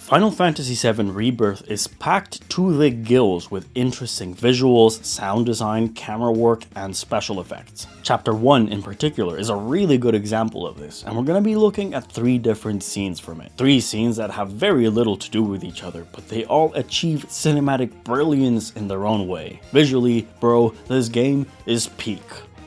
Final Fantasy VII Rebirth is packed to the gills with interesting visuals, sound design, camera work, and special effects. Chapter 1 in particular is a really good example of this, and we're going to be looking at 3 different scenes from it. 3 scenes that have very little to do with each other, but they all achieve cinematic brilliance in their own way. Visually, bro, this game is peak.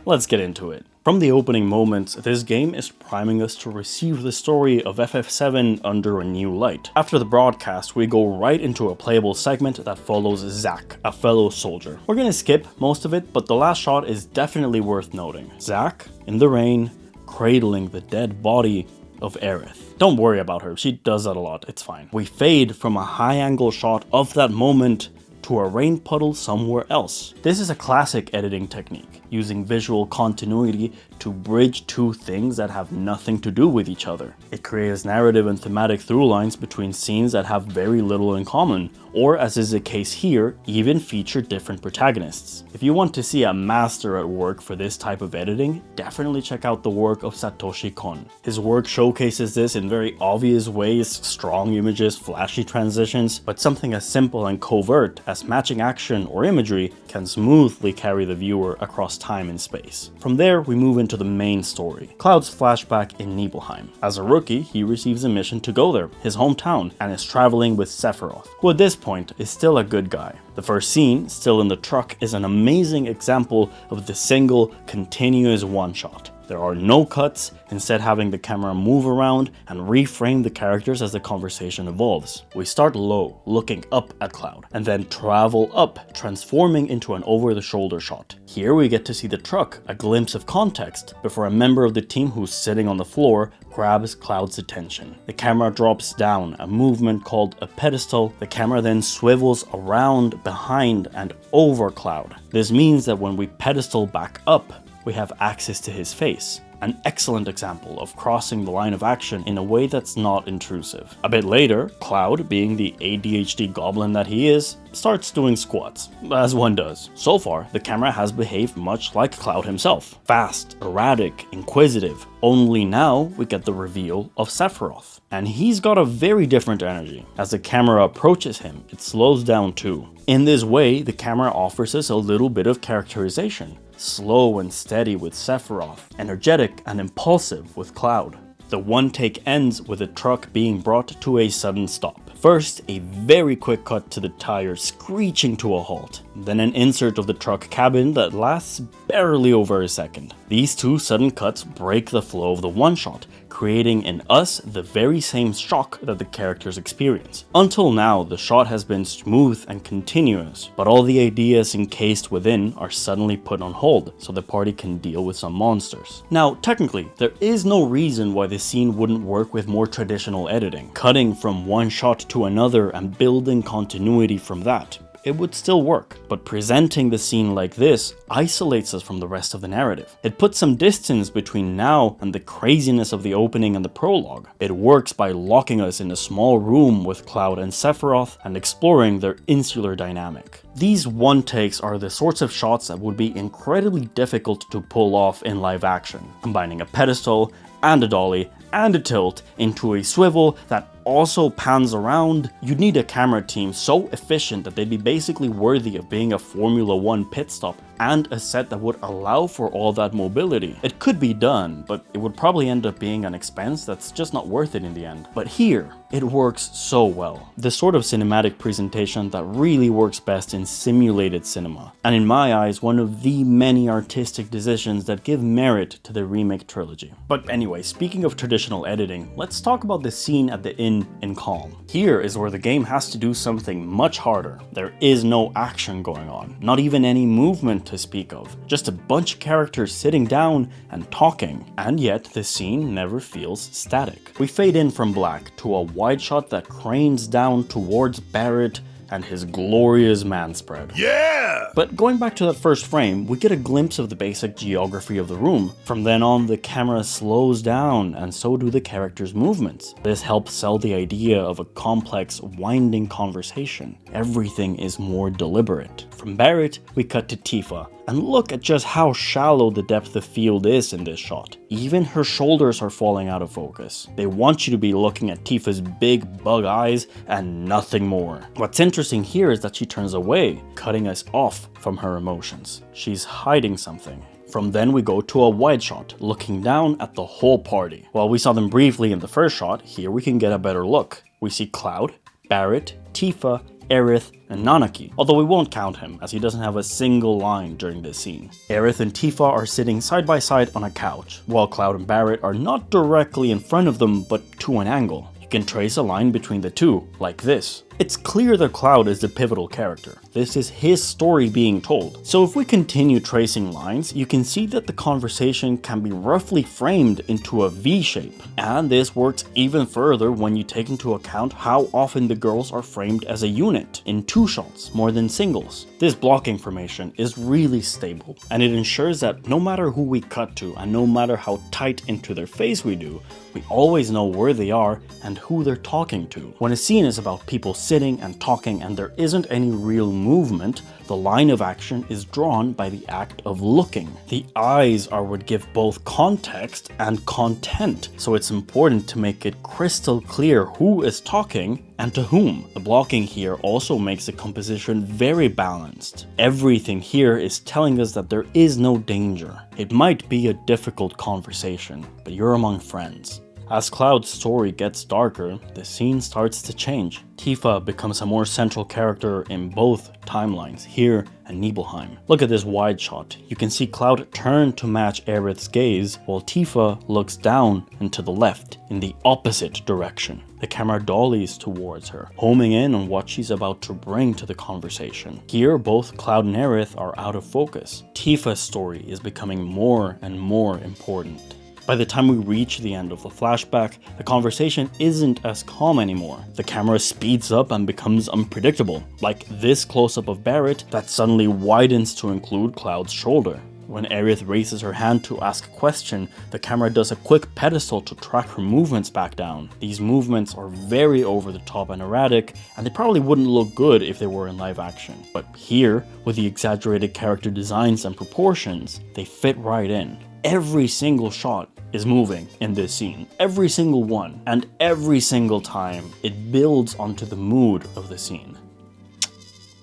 Let's get into it. From the opening moments, this game is priming us to receive the story of FF7 under a new light. After the broadcast, we go right into a playable segment that follows Zack, a fellow soldier. We're gonna skip most of it, but the last shot is definitely worth noting. Zack, in the rain, cradling the dead body of Aerith. Don't worry about her, she does that a lot, it's fine. We fade from a high-angle shot of that moment to a rain puddle somewhere else. This is a classic editing technique, using visual continuity to bridge 2 things that have nothing to do with each other. It creates narrative and thematic through lines between scenes that have very little in common, or as is the case here, even feature different protagonists. If you want to see a master at work for this type of editing, definitely check out the work of Satoshi Kon. His work showcases this in very obvious ways, strong images, flashy transitions, but something as simple and covert as matching action or imagery can smoothly carry the viewer across time and space. From there, we move into the main story, Cloud's flashback in Nibelheim. As a rookie, he receives a mission to go there, his hometown, and is traveling with Sephiroth, who at this point is still a good guy. The first scene, still in the truck, is an amazing example of the single, continuous one-shot. There are no cuts, instead having the camera move around and reframe the characters as the conversation evolves. We start low, looking up at Cloud, and then travel up, transforming into an over-the-shoulder shot. Here we get to see the truck, a glimpse of context, before a member of the team who's sitting on the floor grabs Cloud's attention. The camera drops down, a movement called a pedestal. The camera then swivels around, behind, and over Cloud. This means that when we pedestal back up, we have access to his face. An excellent example of crossing the line of action in a way that's not intrusive. A bit later, Cloud, being the ADHD goblin that he is, starts doing squats, as one does. So far, the camera has behaved much like Cloud himself. Fast, erratic, inquisitive. Only now we get the reveal of Sephiroth. And he's got a very different energy. As the camera approaches him, it slows down too. In this way, the camera offers us a little bit of characterization. Slow and steady with Sephiroth, energetic and impulsive with Cloud. The one take ends with the truck being brought to a sudden stop. First, a very quick cut to the tires screeching to a halt, then an insert of the truck cabin that lasts barely over a second. These 2 sudden cuts break the flow of the one-shot, creating in us the very same shock that the characters experience. Until now, the shot has been smooth and continuous, but all the ideas encased within are suddenly put on hold, so the party can deal with some monsters. Now, technically, there is no reason why the scene wouldn't work with more traditional editing. Cutting from one shot to another and building continuity from that. It would still work, but presenting the scene like this isolates us from the rest of the narrative. It puts some distance between now and the craziness of the opening and the prologue. It works by locking us in a small room with Cloud and Sephiroth and exploring their insular dynamic. These one-takes are the sorts of shots that would be incredibly difficult to pull off in live action, combining a pedestal and a dolly and a tilt into a swivel that also pans around. You'd need a camera team so efficient that they'd be basically worthy of being a Formula 1 pit stop, and a set that would allow for all that mobility. It could be done, but it would probably end up being an expense that's just not worth it in the end. But here, it works so well. The sort of cinematic presentation that really works best in simulated cinema. And in my eyes, one of the many artistic decisions that give merit to the remake trilogy. But anyway, speaking of traditional editing, let's talk about the scene at the inn in Calm. Here is where the game has to do something much harder. There is no action going on, not even any movement to speak of, just a bunch of characters sitting down and talking, and yet the scene never feels static. We fade in from black to a wide shot that cranes down towards Barrett and his glorious man spread. Yeah! But going back to that first frame, we get a glimpse of the basic geography of the room. From then on, the camera slows down, and so do the characters' movements. This helps sell the idea of a complex, winding conversation. Everything is more deliberate. From Barrett, we cut to Tifa, And look at just how shallow the depth of field is in this shot. Even her shoulders are falling out of focus. They want you to be looking at Tifa's big bug eyes and nothing more. What's interesting here is that she turns away, cutting us off from her emotions. She's hiding something. From then we go to a wide shot, looking down at the whole party. While we saw them briefly in the first shot, here we can get a better look. We see Cloud, Barret, Tifa, Aerith, and Nanaki, although we won't count him as he doesn't have a single line during this scene. Aerith and Tifa are sitting side by side on a couch, while Cloud and Barret are not directly in front of them but to an angle. You can trace a line between the two, like this. It's clear that Cloud is the pivotal character. This is his story being told. So if we continue tracing lines, you can see that the conversation can be roughly framed into a V shape. And this works even further when you take into account how often the girls are framed as a unit, in 2 shots more than singles. This blocking formation is really stable, and it ensures that no matter who we cut to and no matter how tight into their face we do, we always know where they are and who they're talking to. When a scene is about people sitting and talking and there isn't any real movement, the line of action is drawn by the act of looking. The eyes are what give both context and content, so it's important to make it crystal clear who is talking and to whom. The blocking here also makes the composition very balanced. Everything here is telling us that there is no danger. It might be a difficult conversation, but you're among friends. As Cloud's story gets darker, the scene starts to change. Tifa becomes a more central character in both timelines, here and Nibelheim. Look at this wide shot. You can see Cloud turn to match Aerith's gaze, while Tifa looks down and to the left, in the opposite direction. The camera dollies towards her, homing in on what she's about to bring to the conversation. Here, both Cloud and Aerith are out of focus. Tifa's story is becoming more and more important. By the time we reach the end of the flashback, the conversation isn't as calm anymore. The camera speeds up and becomes unpredictable, like this close-up of Barret that suddenly widens to include Cloud's shoulder. When Aerith raises her hand to ask a question, the camera does a quick pedestal to track her movements back down. These movements are very over the top and erratic, and they probably wouldn't look good if they were in live action. But here, with the exaggerated character designs and proportions, they fit right in. Every single shot is moving in this scene. Every single one. And every single time, it builds onto the mood of the scene.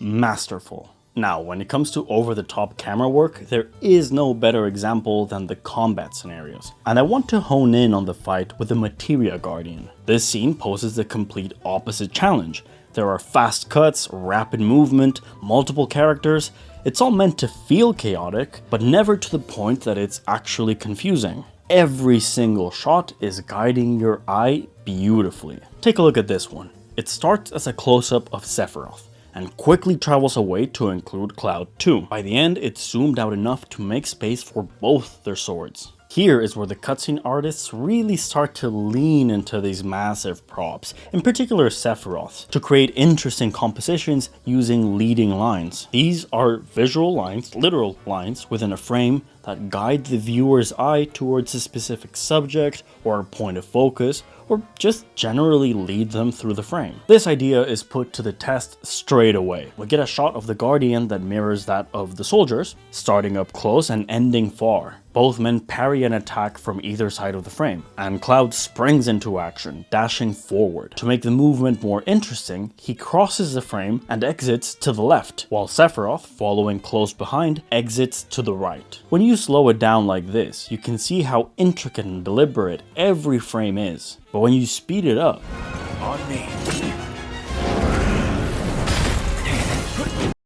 Masterful. Now, when it comes to over-the-top camera work, there is no better example than the combat scenarios. And I want to hone in on the fight with the Materia Guardian. This scene poses the complete opposite challenge. There are fast cuts, rapid movement, multiple characters. It's all meant to feel chaotic, but never to the point that it's actually confusing. Every single shot is guiding your eye beautifully. Take a look at this one. It starts as a close-up of Sephiroth, and quickly travels away to include Cloud too. By the end, it's zoomed out enough to make space for both their swords. Here is where the cutscene artists really start to lean into these massive props, in particular Sephiroth, to create interesting compositions using leading lines. These are visual lines, literal lines, within a frame that guide the viewer's eye towards a specific subject or a point of focus, or just generally lead them through the frame. This idea is put to the test straight away. We get a shot of the Guardian that mirrors that of the soldiers, starting up close and ending far. Both men parry an attack from either side of the frame, and Cloud springs into action, dashing forward. To make the movement more interesting, he crosses the frame and exits to the left, while Sephiroth, following close behind, exits to the right. When you slow it down like this, you can see how intricate and deliberate every frame is. But when you speed it up, on me,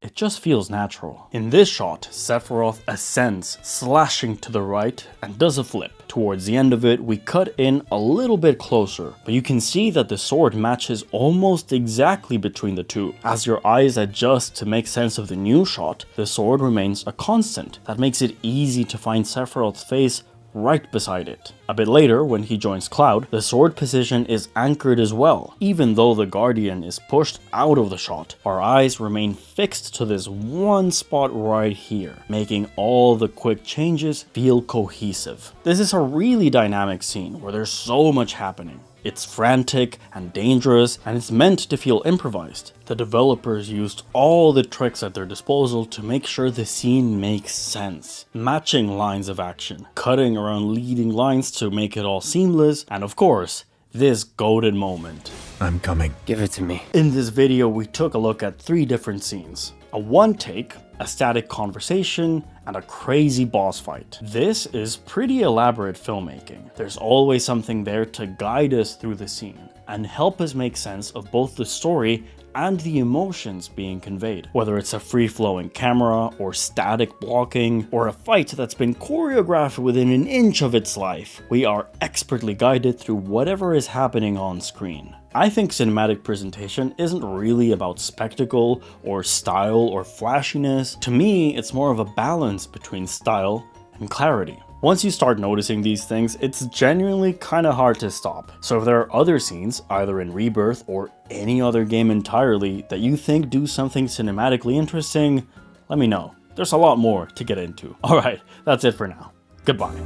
it just feels natural. In this shot, Sephiroth ascends, slashing to the right, and does a flip. Towards the end of it, we cut in a little bit closer, but you can see that the sword matches almost exactly between the two. As your eyes adjust to make sense of the new shot, the sword remains a constant. That makes it easy to find Sephiroth's face right beside it. A bit later, when he joins Cloud, the sword position is anchored as well. Even though the Guardian is pushed out of the shot, our eyes remain fixed to this one spot right here, making all the quick changes feel cohesive. This is a really dynamic scene where there's so much happening. It's frantic and dangerous, and it's meant to feel improvised. The developers used all the tricks at their disposal to make sure the scene makes sense. Matching lines of action, cutting around leading lines to make it all seamless, and of course, this goated moment. I'm coming. Give it to me. In this video, we took a look at 3 different scenes. A one take, a static conversation, and a crazy boss fight. This is pretty elaborate filmmaking. There's always something there to guide us through the scene and help us make sense of both the story and the emotions being conveyed. Whether it's a free-flowing camera, or static blocking, or a fight that's been choreographed within an inch of its life, we are expertly guided through whatever is happening on screen. I think cinematic presentation isn't really about spectacle, or style, or flashiness. To me, it's more of a balance between style and clarity. Once you start noticing these things, it's genuinely kinda hard to stop. So if there are other scenes, either in Rebirth or any other game entirely, that you think do something cinematically interesting, let me know. There's a lot more to get into. Alright, that's it for now. Goodbye.